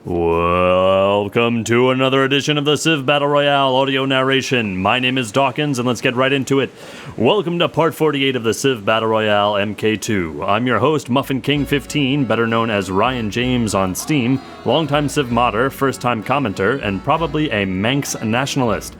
Welcome to another edition of the Civ Battle Royale audio narration. My name is Dawkinzz, and let's get right into it. Welcome to part 48 of the Civ Battle Royale MK2. I'm your host, Muffin King 15, better known as Ryan James on Steam, longtime Civ modder, first-time commenter, and probably a Manx nationalist.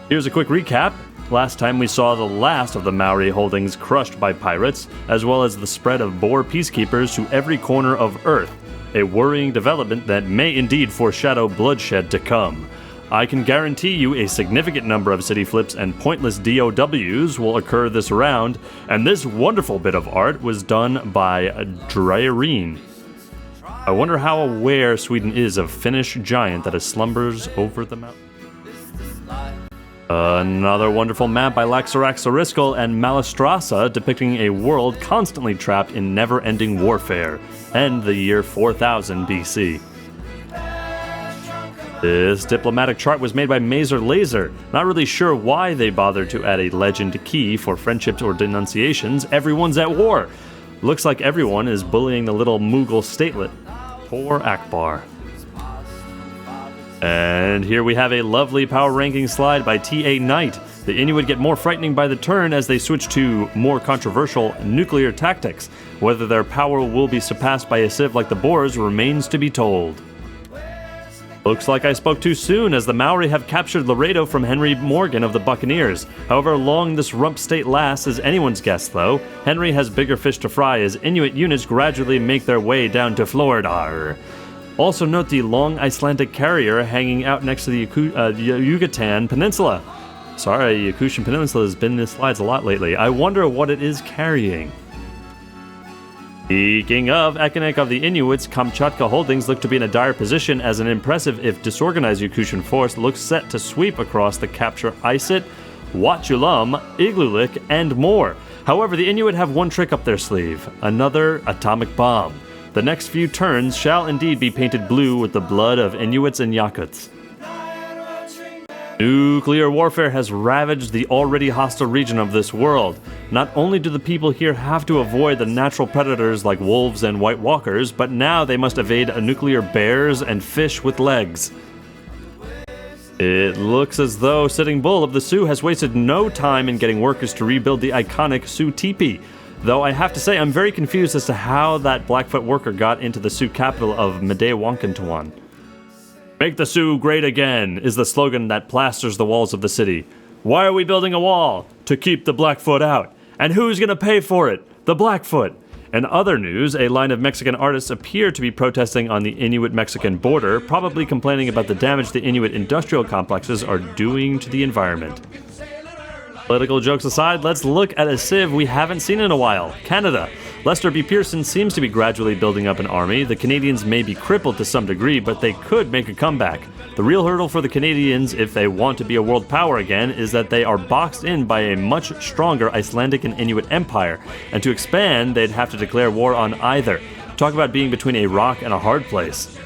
Here's a quick recap. Last time we saw the last of the Maui holdings crushed by pirates, as well as the spread of Boer peacekeepers to every corner of Earth. A worrying development that may indeed foreshadow bloodshed to come. I can guarantee you a significant number of city flips and pointless DOWs will occur this round, and this wonderful bit of art was done by Dryreen. I wonder how aware Sweden is of Finnish giant that slumbers over the mountain. Another wonderful map by Laxaraxariskel and Malistrasa depicting a world constantly trapped in never-ending warfare, and the year 4000 BC. This diplomatic chart was made by Mazer Laser. Not really sure why they bothered to add a legend key for friendships or denunciations. Everyone's at war. Looks like everyone is bullying the little Mughal statelet. Poor Akbar. And here we have a lovely power ranking slide by TA Knight. The Inuit get more frightening by the turn as they switch to more controversial nuclear tactics. Whether their power will be surpassed by a civ like the Boers remains to be told. Looks like I spoke too soon, as the Maori have captured Laredo from Henry Morgan of the Buccaneers. However long this rump state lasts is anyone's guess, though. Henry has bigger fish to fry as Inuit units gradually make their way down to Florida. Also note the long Icelandic carrier hanging out next to the Yucatan Peninsula. Sorry, Yakutian Peninsula has been in the slides a lot lately. I wonder what it is carrying. Speaking of, economic of the Inuits, Kamchatka holdings look to be in a dire position as an impressive if disorganized Yakutian force looks set to sweep across the capture Isit, Wachulam, Igloolik, and more. However, the Inuit have one trick up their sleeve, another atomic bomb. The next few turns shall indeed be painted blue with the blood of Inuits and Yakuts. Nuclear warfare has ravaged the already hostile region of this world. Not only do the people here have to avoid the natural predators like wolves and white walkers, but now they must evade nuclear bears and fish with legs. It looks as though Sitting Bull of the Sioux has wasted no time in getting workers to rebuild the iconic Sioux teepee. Though I have to say I'm very confused as to how that Blackfoot worker got into the Sioux capital of Medewankantawan. Make the Sioux great again is the slogan that plasters the walls of the city. Why are we building a wall? To keep the Blackfoot out. And who's gonna pay for it? The Blackfoot. In other news, a line of Mexican artists appear to be protesting on the Inuit-Mexican border, probably complaining about the damage the Inuit industrial complexes are doing to the environment. Political jokes aside, let's look at a civ we haven't seen in a while, Canada. Lester B. Pearson seems to be gradually building up an army. The Canadians may be crippled to some degree, but they could make a comeback. The real hurdle for the Canadians, if they want to be a world power again, is that they are boxed in by a much stronger Icelandic and Inuit empire, and to expand, they'd have to declare war on either. Talk about being between a rock and a hard place.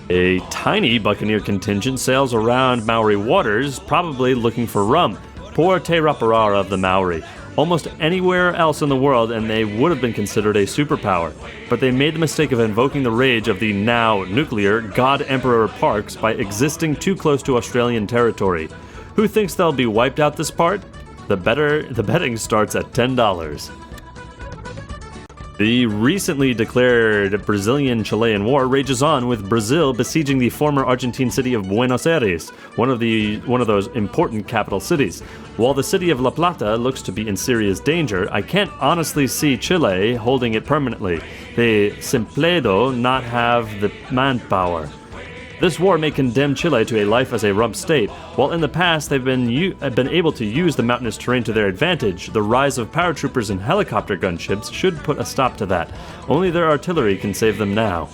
A tiny buccaneer contingent sails around Maori waters, probably looking for rum. Poor Te Raparara of the Maori. Almost anywhere else in the world and they would have been considered a superpower. But they made the mistake of invoking the rage of the now nuclear God Emperor Parks by existing too close to Australian territory. Who thinks they'll be wiped out this part? The betting starts at $10. The recently declared Brazilian-Chilean War rages on, with Brazil besieging the former Argentine city of Buenos Aires, one of those important capital cities. While the city of La Plata looks to be in serious danger, I can't honestly see Chile holding it permanently. They simply do not have the manpower. This war may condemn Chile to a life as a rump state. While in the past they've been able to use the mountainous terrain to their advantage, the rise of paratroopers and helicopter gunships should put a stop to that. Only their artillery can save them now.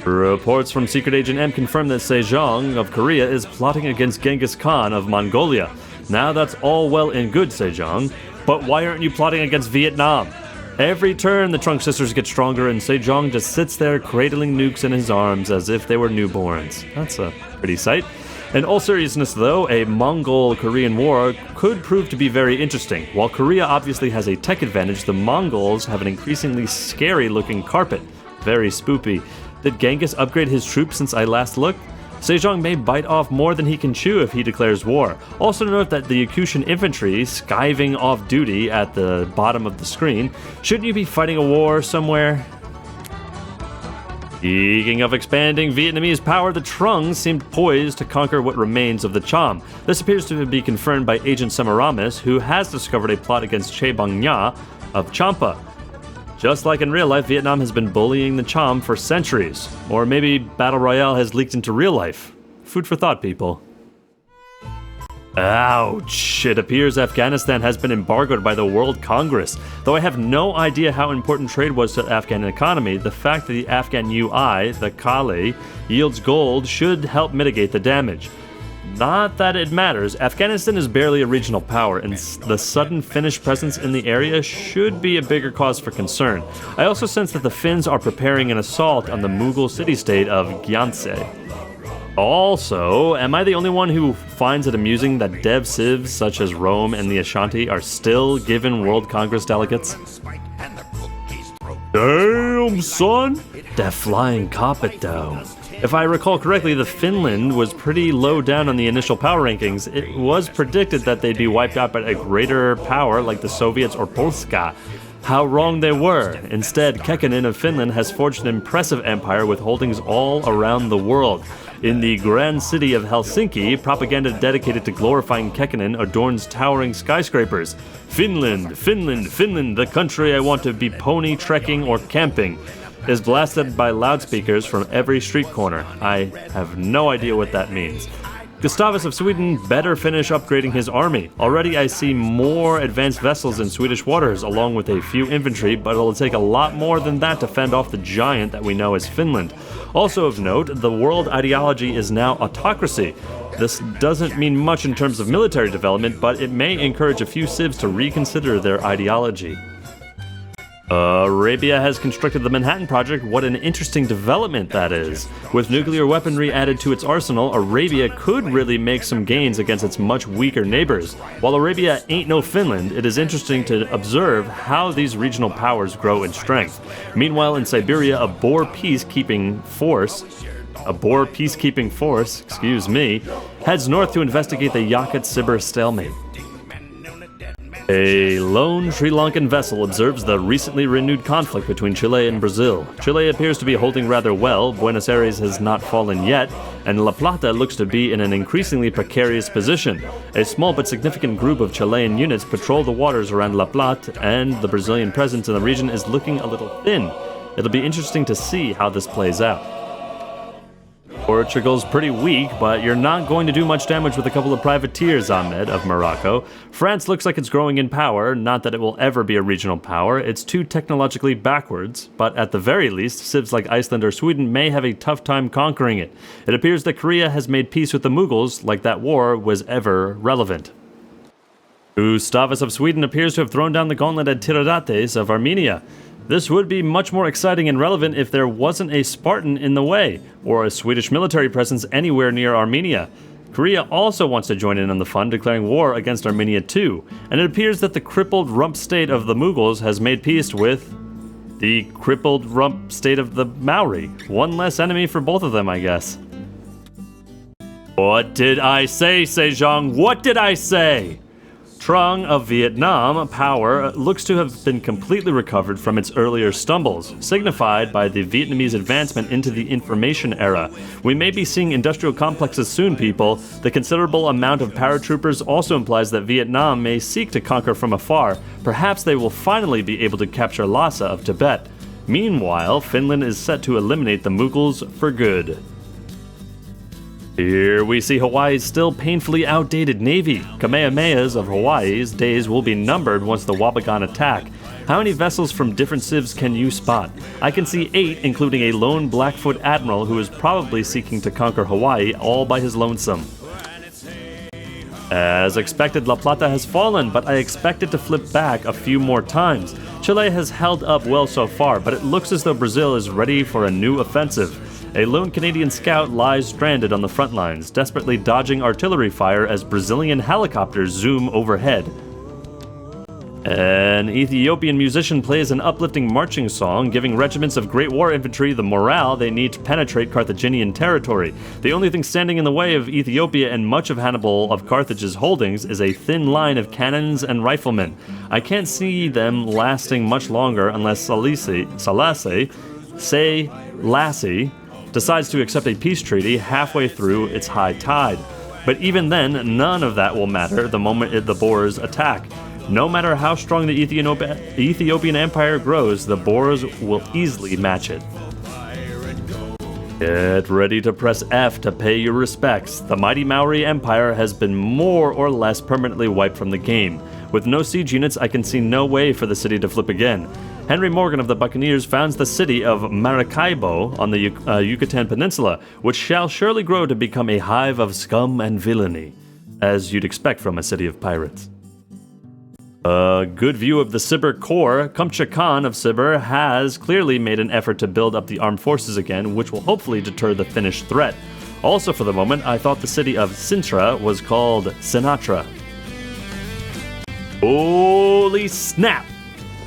Reports from Secret Agent M confirm that Sejong of Korea is plotting against Genghis Khan of Mongolia. Now that's all well and good, Sejong, but why aren't you plotting against Vietnam? Every turn, the Trunk Sisters get stronger, and Sejong just sits there cradling nukes in his arms as if they were newborns. That's a pretty sight. In all seriousness, though, a Mongol-Korean war could prove to be very interesting. While Korea obviously has a tech advantage, the Mongols have an increasingly scary-looking carpet. Very spoopy. Did Genghis upgrade his troops since I last looked? Sejong may bite off more than he can chew if he declares war. Also note that the Yakutian infantry skiving off duty at the bottom of the screen. Shouldn't you be fighting a war somewhere? Speaking of expanding Vietnamese power, the Trung seemed poised to conquer what remains of the Cham. This appears to be confirmed by Agent Semiramis, who has discovered a plot against Che Bang Nha of Champa. Just like in real life, Vietnam has been bullying the Cham for centuries. Or maybe Battle Royale has leaked into real life. Food for thought, people. Ouch! It appears Afghanistan has been embargoed by the World Congress. Though I have no idea how important trade was to the Afghan economy, the fact that the Afghan UI, the Kali, yields gold should help mitigate the damage. Not that it matters, Afghanistan is barely a regional power, and the sudden Finnish presence in the area should be a bigger cause for concern. I also sense that the Finns are preparing an assault on the Mughal city-state of Gyanse. Also, am I the only one who finds it amusing that dev civs such as Rome and the Ashanti are still given World Congress delegates? Damn, son! That flying carpet, though. If I recall correctly, the Finland was pretty low down on the initial power rankings. It was predicted that they'd be wiped out by a greater power like the Soviets or Polska. How wrong they were. Instead, Kekkonen of Finland has forged an impressive empire with holdings all around the world. In the grand city of Helsinki, propaganda dedicated to glorifying Kekkonen adorns towering skyscrapers. Finland, Finland, Finland, the country I want to be pony trekking or camping, is blasted by loudspeakers from every street corner. I have no idea what that means. Gustavus of Sweden better finish upgrading his army. Already I see more advanced vessels in Swedish waters along with a few infantry, but it'll take a lot more than that to fend off the giant that we know as Finland. Also of note, the world ideology is now autocracy. This doesn't mean much in terms of military development, but it may encourage a few civs to reconsider their ideology. Arabia has constructed the Manhattan Project. What an interesting development that is. With nuclear weaponry added to its arsenal, Arabia could really make some gains against its much weaker neighbors. While Arabia ain't no Finland, it is interesting to observe how these regional powers grow in strength. Meanwhile, in Siberia, a Boer peacekeeping force, heads north to investigate the Yakat-Sibir stalemate. A lone Sri Lankan vessel observes the recently renewed conflict between Chile and Brazil. Chile appears to be holding rather well, Buenos Aires has not fallen yet, and La Plata looks to be in an increasingly precarious position. A small but significant group of Chilean units patrol the waters around La Plata, and the Brazilian presence in the region is looking a little thin. It'll be interesting to see how this plays out. Portugal's pretty weak, but you're not going to do much damage with a couple of privateers, Ahmed of Morocco. France looks like it's growing in power, not that it will ever be a regional power. It's too technologically backwards, but at the very least, civs like Iceland or Sweden may have a tough time conquering it. It appears that Korea has made peace with the Mughals, like that war was ever relevant. Gustavus of Sweden appears to have thrown down the gauntlet at Tiridates of Armenia. This would be much more exciting and relevant if there wasn't a Spartan in the way, or a Swedish military presence anywhere near Armenia. Korea also wants to join in on the fun, declaring war against Armenia too, and it appears that the crippled rump state of the Mughals has made peace with the crippled rump state of the Maui. One less enemy for both of them, I guess. What did I say, Sejong? What did I say? Trung of Vietnam power looks to have been completely recovered from its earlier stumbles, signified by the Vietnamese advancement into the information era. We may be seeing industrial complexes soon, people. The considerable amount of paratroopers also implies that Vietnam may seek to conquer from afar. Perhaps they will finally be able to capture Lhasa of Tibet. Meanwhile, Finland is set to eliminate the Mughals for good. Here we see Hawaii's still painfully outdated navy. Kamehamehas of Hawaii's days will be numbered once the Wabagan attack. How many vessels from different civs can you spot? I can see 8, including a lone Blackfoot admiral who is probably seeking to conquer Hawaii all by his lonesome. As expected, La Plata has fallen, but I expect it to flip back a few more times. Chile has held up well so far, but it looks as though Brazil is ready for a new offensive. A lone Canadian scout lies stranded on the front lines, desperately dodging artillery fire as Brazilian helicopters zoom overhead. An Ethiopian musician plays an uplifting marching song, giving regiments of Great War infantry the morale they need to penetrate Carthaginian territory. The only thing standing in the way of Ethiopia and much of Hannibal of Carthage's holdings is a thin line of cannons and riflemen. I can't see them lasting much longer unless Selassie decides to accept a peace treaty halfway through its high tide. But even then, none of that will matter the moment the Boers attack. No matter how strong the Ethiopian Empire grows, the Boers will easily match it. Get ready to press F to pay your respects. The mighty Maori Empire has been more or less permanently wiped from the game. With no siege units, I can see no way for the city to flip again. Henry Morgan of the Buccaneers founds the city of Maracaibo on the Yucatan Peninsula, which shall surely grow to become a hive of scum and villainy, as you'd expect from a city of pirates. A good view of the Sibir core. Kumcha Khan of Sibir has clearly made an effort to build up the armed forces again, which will hopefully deter the Finnish threat. Also, for the moment, I thought the city of Sintra was called Sinatra. Holy snap!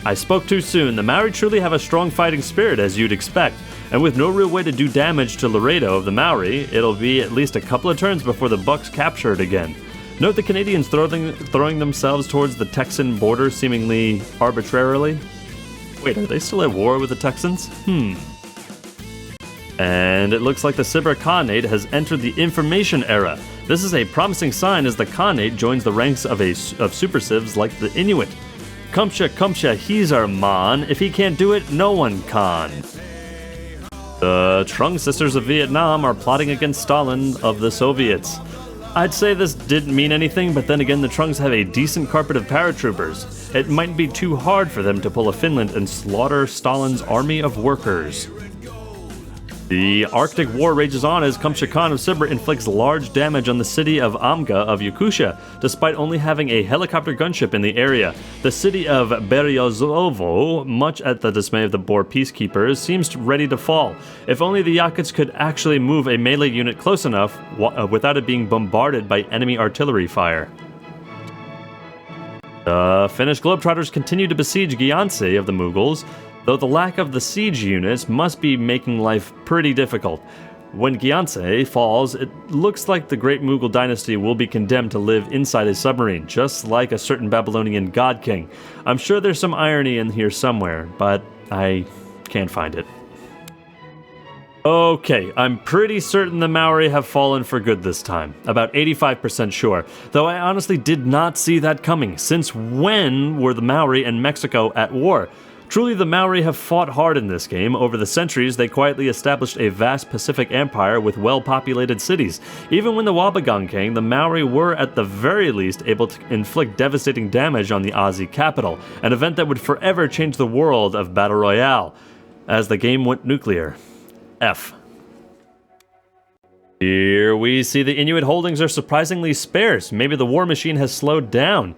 I spoke too soon. The Maori truly have a strong fighting spirit, as you'd expect, and with no real way to do damage to Laredo of the Maori, it'll be at least a couple of turns before the Bucks capture it again. Note the Canadians throwing themselves towards the Texan border seemingly arbitrarily. Wait, are they still at war with the Texans? And it looks like the Sibir Khanate has entered the information era. This is a promising sign as the Khanate joins the ranks of super civs like the Inuit. Kumcha, he's our man. If he can't do it, no one can. The Trung sisters of Vietnam are plotting against Stalin of the Soviets. I'd say this didn't mean anything, but then again the Trunks have a decent carpet of paratroopers. It might be too hard for them to pull a Finland and slaughter Stalin's army of workers. The Arctic War rages on as Kumcha Khan of Sibir inflicts large damage on the city of Amga of Yakutia, despite only having a helicopter gunship in the area. The city of Beryozovo, much at the dismay of the Boer peacekeepers, seems ready to fall. If only the Yakuts could actually move a melee unit close enough without it being bombarded by enemy artillery fire. The Finnish Globetrotters continue to besiege Gyanse of the Mughals, though the lack of the siege units must be making life pretty difficult. When Gyanse falls, it looks like the great Mughal dynasty will be condemned to live inside a submarine, just like a certain Babylonian god king. I'm sure there's some irony in here somewhere, but I can't find it. Okay, I'm pretty certain the Maori have fallen for good this time. About 85% sure, though I honestly did not see that coming. Since when were the Maori and Mexico at war? Truly, the Maori have fought hard in this game. Over the centuries, they quietly established a vast Pacific empire with well-populated cities. Even when the Wabagang came, the Maori were at the very least able to inflict devastating damage on the Aussie capital, an event that would forever change the world of Battle Royale, as the game went nuclear. F. Here we see the Inuit holdings are surprisingly sparse. Maybe the war machine has slowed down.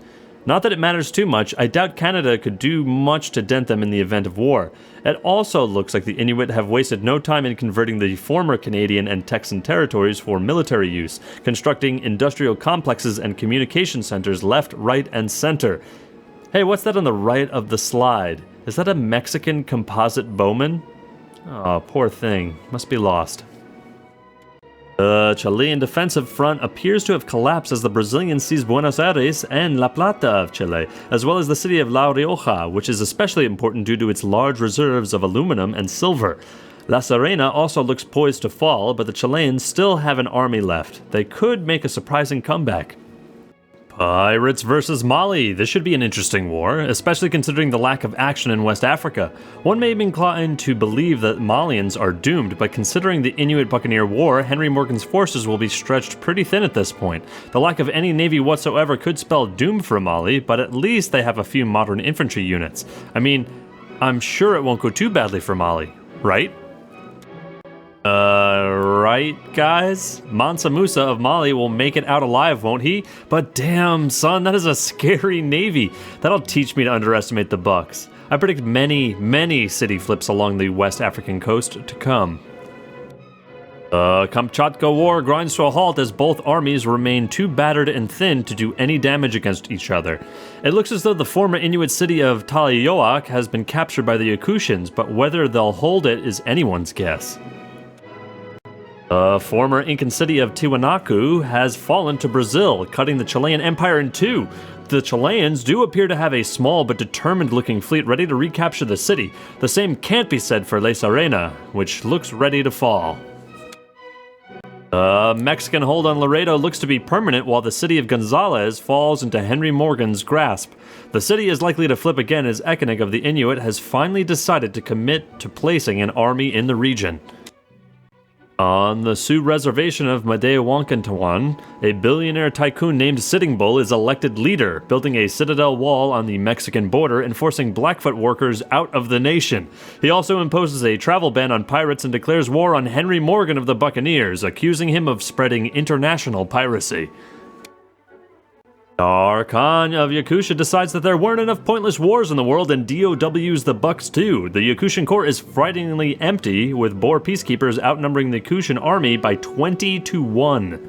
Not that it matters too much, I doubt Canada could do much to dent them in the event of war. It also looks like the Inuit have wasted no time in converting the former Canadian and Texan territories for military use, constructing industrial complexes and communication centers left, right, and center. Hey, what's that on the right of the slide? Is that a Mexican composite bowman? Oh, poor thing. Must be lost. The Chilean defensive front appears to have collapsed as the Brazilians seize Buenos Aires and La Plata of Chile, as well as the city of La Rioja, which is especially important due to its large reserves of aluminum and silver. La Serena also looks poised to fall, but the Chileans still have an army left. They could make a surprising comeback. Pirates versus Mali. This should be an interesting war, especially considering the lack of action in West Africa. One may be inclined to believe that Malians are doomed, but considering the Inuit Buccaneer War, Henry Morgan's forces will be stretched pretty thin at this point. The lack of any navy whatsoever could spell doom for Mali, but at least they have a few modern infantry units. I mean, I'm sure it won't go too badly for Mali, right? Right, guys? Mansa Musa of Mali will make it out alive, won't he? But damn, son, that is a scary navy. That'll teach me to underestimate the Bucks. I predict many, many city flips along the West African coast to come. The Kamchatka War grinds to a halt as both armies remain too battered and thin to do any damage against each other. It looks as though the former Inuit city of Talioak has been captured by the Yakushans, but whether they'll hold it is anyone's guess. The former Incan city of Tiwanaku has fallen to Brazil, cutting the Chilean Empire in two. The Chileans do appear to have a small but determined-looking fleet ready to recapture the city. The same can't be said for La Serena, which looks ready to fall. The Mexican hold on Laredo looks to be permanent while the city of Gonzales falls into Henry Morgan's grasp. The city is likely to flip again as Ekenig of the Inuit has finally decided to commit to placing an army in the region. On the Sioux reservation of Madewankantawan, a billionaire tycoon named Sitting Bull is elected leader, building a citadel wall on the Mexican border and forcing Blackfoot workers out of the nation. He also imposes a travel ban on pirates and declares war on Henry Morgan of the Buccaneers, accusing him of spreading international piracy. Khan of Yakusha decides that there weren't enough pointless wars in the world and DOWs the Bucks too. The Yakushan court is frighteningly empty, with Boer peacekeepers outnumbering the Yakushan army by 20-1.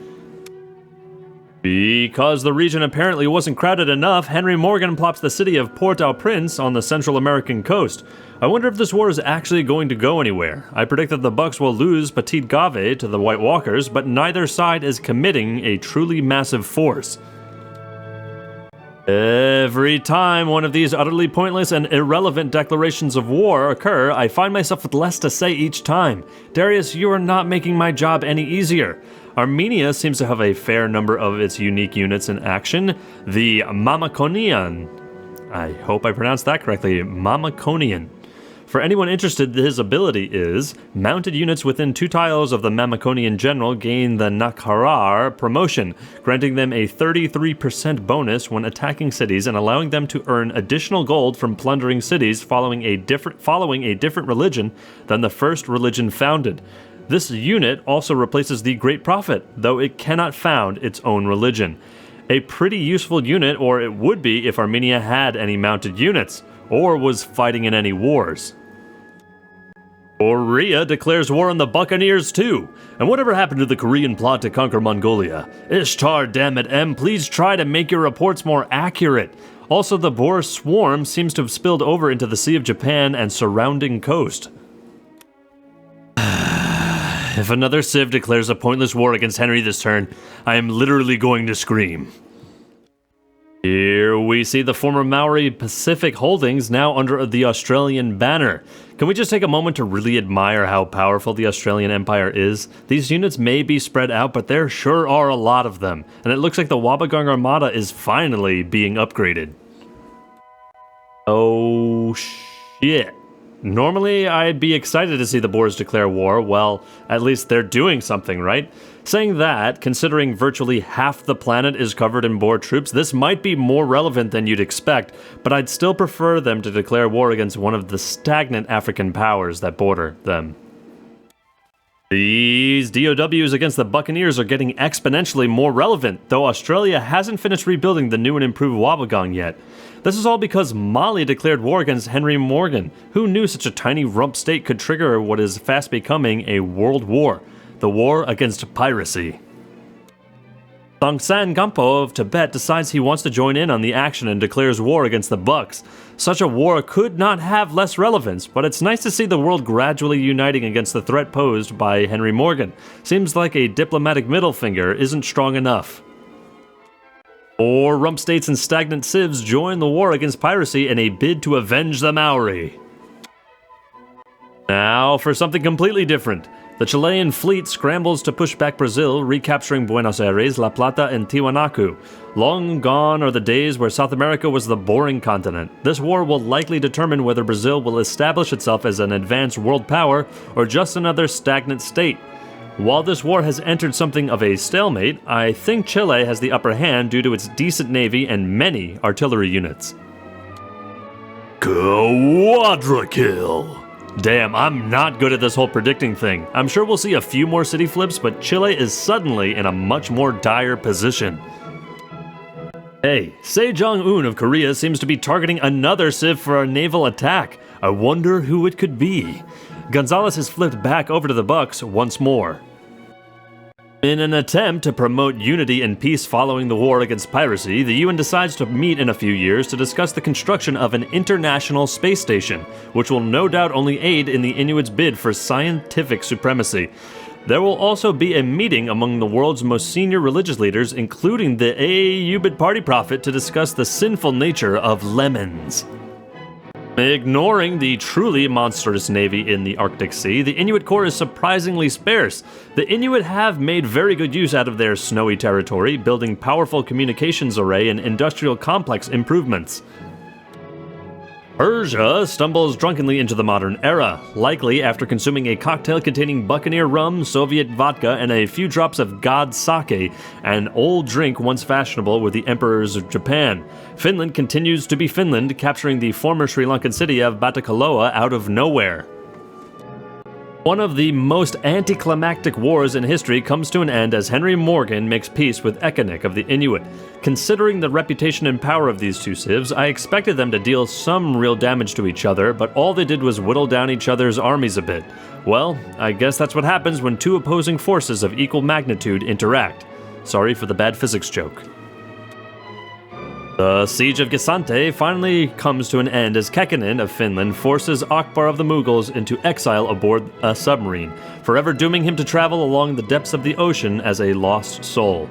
Because the region apparently wasn't crowded enough, Henry Morgan plops the city of Port-au-Prince on the Central American coast. I wonder if this war is actually going to go anywhere. I predict that the Bucks will lose Petit Gave to the White Walkers, but neither side is committing a truly massive force. Every time one of these utterly pointless and irrelevant declarations of war occur, I find myself with less to say each time. Darius, you are not making my job any easier. Armenia seems to have a fair number of its unique units in action. The Mamakonian. I hope I pronounced that correctly. Mamakonian. For anyone interested, his ability is, mounted units within 2 tiles of the Mamakonian general gain the Nakharar promotion, granting them a 33% bonus when attacking cities and allowing them to earn additional gold from plundering cities following a different religion than the first religion founded. This unit also replaces the Great Prophet, though it cannot found its own religion. A pretty useful unit, or it would be if Armenia had any mounted units, or was fighting in any wars. Korea declares war on the Buccaneers too. And whatever happened to the Korean plot to conquer Mongolia? Ishtar, dammit, M, please try to make your reports more accurate. Also, the Boer swarm seems to have spilled over into the Sea of Japan and surrounding coast. If another Civ declares a pointless war against Henry this turn, I am literally going to scream. Here we see the former Maori Pacific holdings now under the Australian banner. Can we just take a moment to really admire how powerful the Australian Empire is? These units may be spread out, but there sure are a lot of them, and it looks like the Wabagang Armada is finally being upgraded. Oh shit. Normally, I'd be excited to see the Boers declare war. Well, at least they're doing something, right? Saying that, considering virtually half the planet is covered in Boer troops, this might be more relevant than you'd expect, but I'd still prefer them to declare war against one of the stagnant African powers that border them. These DOWs against the Buccaneers are getting exponentially more relevant, though Australia hasn't finished rebuilding the new and improved Wabagang yet. This is all because Mali declared war against Henry Morgan. Who knew such a tiny rump state could trigger what is fast becoming a world war? The war against piracy. Tongsan Gampo of Tibet decides he wants to join in on the action and declares war against the Bucks. Such a war could not have less relevance, but it's nice to see the world gradually uniting against the threat posed by Henry Morgan. Seems like a diplomatic middle finger isn't strong enough. 4 rump states and stagnant civs join the war against piracy in a bid to avenge the Maori. Now for something completely different. The Chilean fleet scrambles to push back Brazil, recapturing Buenos Aires, La Plata, and Tiwanaku. Long gone are the days where South America was the boring continent. This war will likely determine whether Brazil will establish itself as an advanced world power or just another stagnant state. While this war has entered something of a stalemate, I think Chile has the upper hand due to its decent navy and many artillery units. Quadra kill! Damn, I'm not good at this whole predicting thing. I'm sure we'll see a few more city flips, but Chile is suddenly in a much more dire position. Hey, Sejong-un of Korea seems to be targeting another civ for a naval attack. I wonder who it could be. Gonzales has flipped back over to the Bucks once more. In an attempt to promote unity and peace following the war against piracy, the UN decides to meet in a few years to discuss the construction of an international space station, which will no doubt only aid in the Inuits' bid for scientific supremacy. There will also be a meeting among the world's most senior religious leaders, including the Ayubid party prophet, to discuss the sinful nature of lemons. Ignoring the truly monstrous navy in the Arctic Sea, the Inuit core is surprisingly sparse. The Inuit have made very good use out of their snowy territory, building powerful communications array and industrial complex improvements. Persia stumbles drunkenly into the modern era, likely after consuming a cocktail containing Buccaneer rum, Soviet vodka, and a few drops of God sake, an old drink once fashionable with the emperors of Japan. Finland continues to be Finland, capturing the former Sri Lankan city of Batticaloa out of nowhere. One of the most anticlimactic wars in history comes to an end as Henry Morgan makes peace with Ekanik of the Inuit. Considering the reputation and power of these two civs, I expected them to deal some real damage to each other, but all they did was whittle down each other's armies a bit. Well, I guess that's what happens when two opposing forces of equal magnitude interact. Sorry for the bad physics joke. The siege of Gisante finally comes to an end as Kekkonen of Finland forces Akbar of the Mughals into exile aboard a submarine, forever dooming him to travel along the depths of the ocean as a lost soul.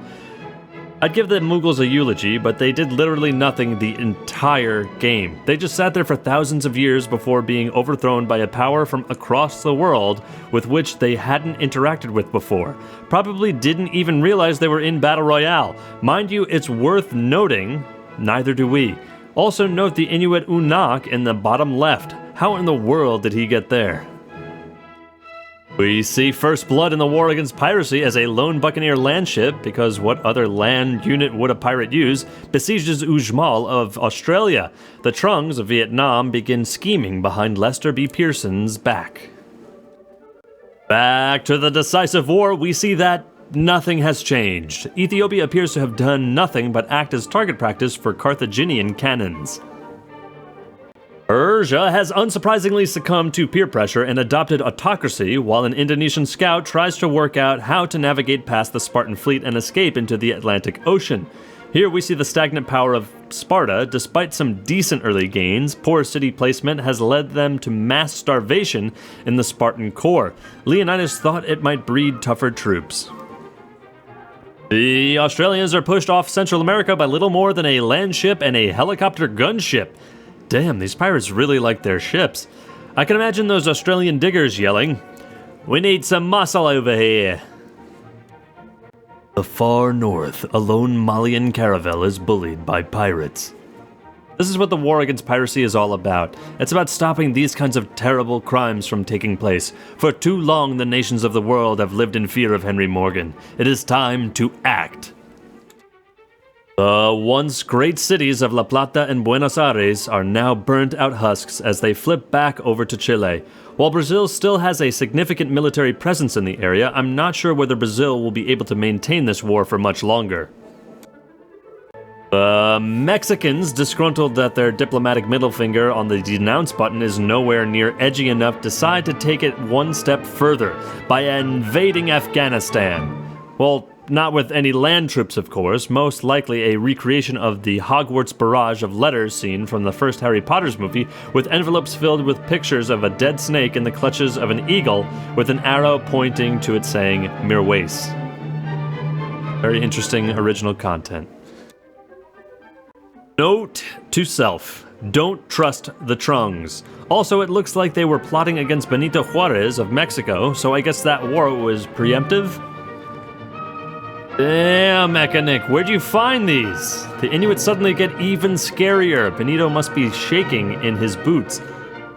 I'd give the Mughals a eulogy, but they did literally nothing the entire game. They just sat there for thousands of years before being overthrown by a power from across the world with which they hadn't interacted with before. Probably didn't even realize they were in Battle Royale. Mind you, it's worth noting, neither do we. Also note the Inuit Unak in the bottom left. How in the world did he get there? We see first blood in the war against piracy as a lone buccaneer landship, because what other land unit would a pirate use, besieges Ujmal of Australia. The Trungs of Vietnam begin scheming behind Lester B. Pearson's back. Back to the decisive war, we see that nothing has changed. Ethiopia appears to have done nothing but act as target practice for Carthaginian cannons. Persia has unsurprisingly succumbed to peer pressure and adopted autocracy, while an Indonesian scout tries to work out how to navigate past the Spartan fleet and escape into the Atlantic Ocean. Here we see the stagnant power of Sparta. Despite some decent early gains, poor city placement has led them to mass starvation in the Spartan core. Leonidas thought it might breed tougher troops. The Australians are pushed off Central America by little more than a land ship and a helicopter gunship. Damn, these pirates really like their ships. I can imagine those Australian diggers yelling, "We need some muscle over here." The far north, a lone Malian caravel is bullied by pirates. This is what the war against piracy is all about. It's about stopping these kinds of terrible crimes from taking place. For too long, the nations of the world have lived in fear of Henry Morgan. It is time to act. The once great cities of La Plata and Buenos Aires are now burnt out husks as they flip back over to Chile. While Brazil still has a significant military presence in the area, I'm not sure whether Brazil will be able to maintain this war for much longer. The Mexicans, disgruntled that their diplomatic middle finger on the denounce button is nowhere near edgy enough, decide to take it one step further by invading Afghanistan. Well, not with any land troops, of course, most likely a recreation of the Hogwarts barrage of letters seen from the first Harry Potter's movie, with envelopes filled with pictures of a dead snake in the clutches of an eagle with an arrow pointing to it saying Mirwais. Very interesting original content. Note to self, don't trust the Trungs. Also, it looks like they were plotting against Benito Juarez of Mexico, so I guess that war was preemptive? Damn, Ekanik, where'd you find these? The Inuit suddenly get even scarier. Benito must be shaking in his boots.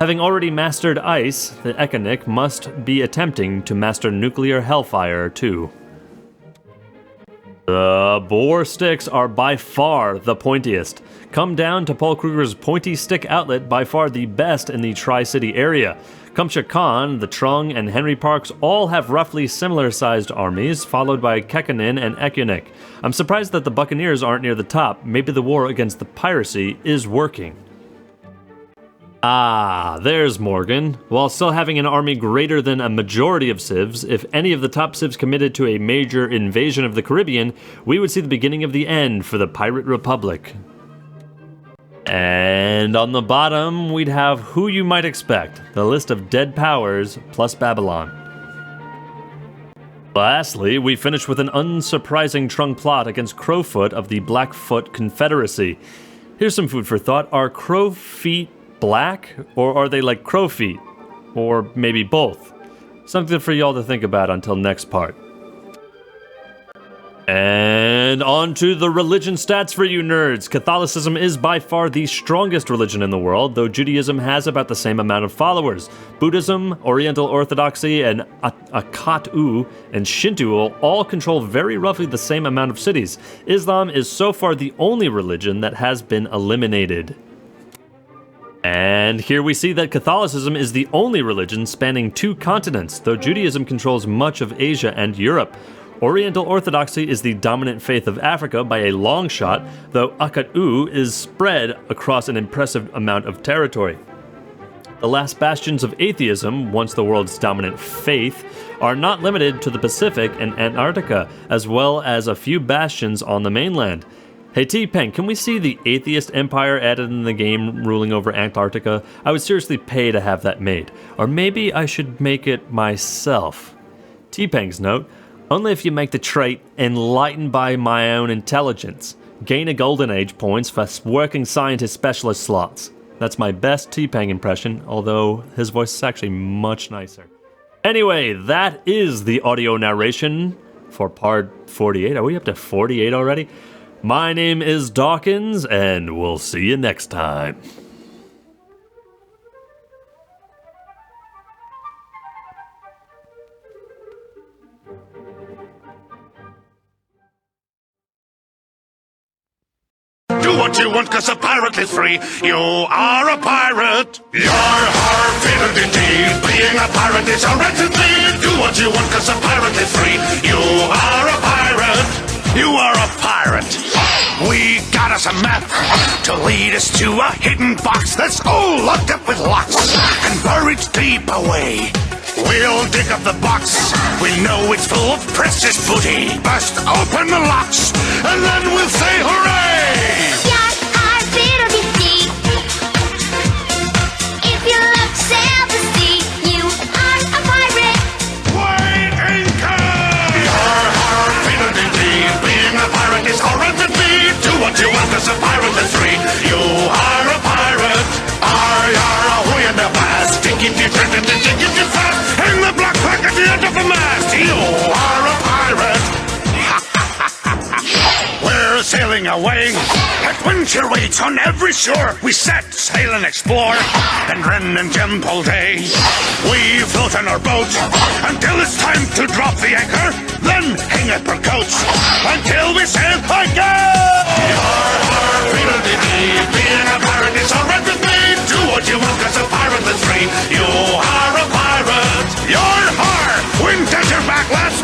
Having already mastered ice, the Ekanik must be attempting to master nuclear hellfire too. The boar sticks are by far the pointiest. Come down to Paul Kruger's pointy stick outlet, by far the best in the Tri-City area. Kumcha Khan, the Trung, and Henry Parks all have roughly similar-sized armies, followed by Kekkonen and Ekunik. I'm surprised that the Buccaneers aren't near the top. Maybe the war against the piracy is working. Ah, there's Morgan. While still having an army greater than a majority of civs, if any of the top civs committed to a major invasion of the Caribbean, we would see the beginning of the end for the Pirate Republic. And on the bottom, we'd have who you might expect, the list of dead powers plus Babylon. Lastly, we finish with an unsurprising Trung plot against Crowfoot of the Blackfoot Confederacy. Here's some food for thought. Are crow feet black, or are they like crow feet? Or maybe both? Something for y'all to think about until next part. And on to the religion stats for you nerds. Catholicism is by far the strongest religion in the world, though Judaism has about the same amount of followers. Buddhism, Oriental Orthodoxy, and Akatu and Shinto all control very roughly the same amount of cities. Islam is so far the only religion that has been eliminated. And here we see that Catholicism is the only religion spanning 2 continents, though Judaism controls much of Asia and Europe. Oriental Orthodoxy is the dominant faith of Africa by a long shot, though Akatu is spread across an impressive amount of territory. The last bastions of atheism, once the world's dominant faith, are not limited to the Pacific and Antarctica, as well as a few bastions on the mainland. Hey TPang, can we see the atheist empire added in the game ruling over Antarctica? I would seriously pay to have that made. Or maybe I should make it myself. TPang's note, only if you make the trait enlightened by my own intelligence. Gain a golden age points for working scientist specialist slots. That's my best TPang impression, although his voice is actually much nicer. Anyway, that is the audio narration for part 48. Are we up to 48 already? My name is Dawkinzz, and we'll see you next time. Do what you want, 'cause a pirate is free. You are a pirate. You're hard-fitted indeed. Being a pirate is a wretched deed. Do what you want, 'cause a pirate is free. You are a pirate. You are a pirate. We got us a map to lead us to a hidden box that's all locked up with locks and buried deep away. We'll dig up the box. We know it's full of precious booty. Bust open the locks, and then we'll say hooray! You're our fiddle deep. If you look sail the sea, you are a pirate. Weigh anchor! You're hard fiddle indeed. Being a pirate is horrific deed. Do what you want, 'cause a pirate is free. You are a pirate. You're a who in the past. Dig it, fast. Hang the black flag at the end of the mast. You are a pirate. We're sailing away. Adventure waits on every shore. We set sail and explore, and Ren and jump all day. We float on our boat until it's time to drop the anchor. Then hang up our coats until we sail again. Being a pirate is a red with me. Do what you want, 'cause a pirate is free. You are a pirate. You're hard. Wind at your back, lads.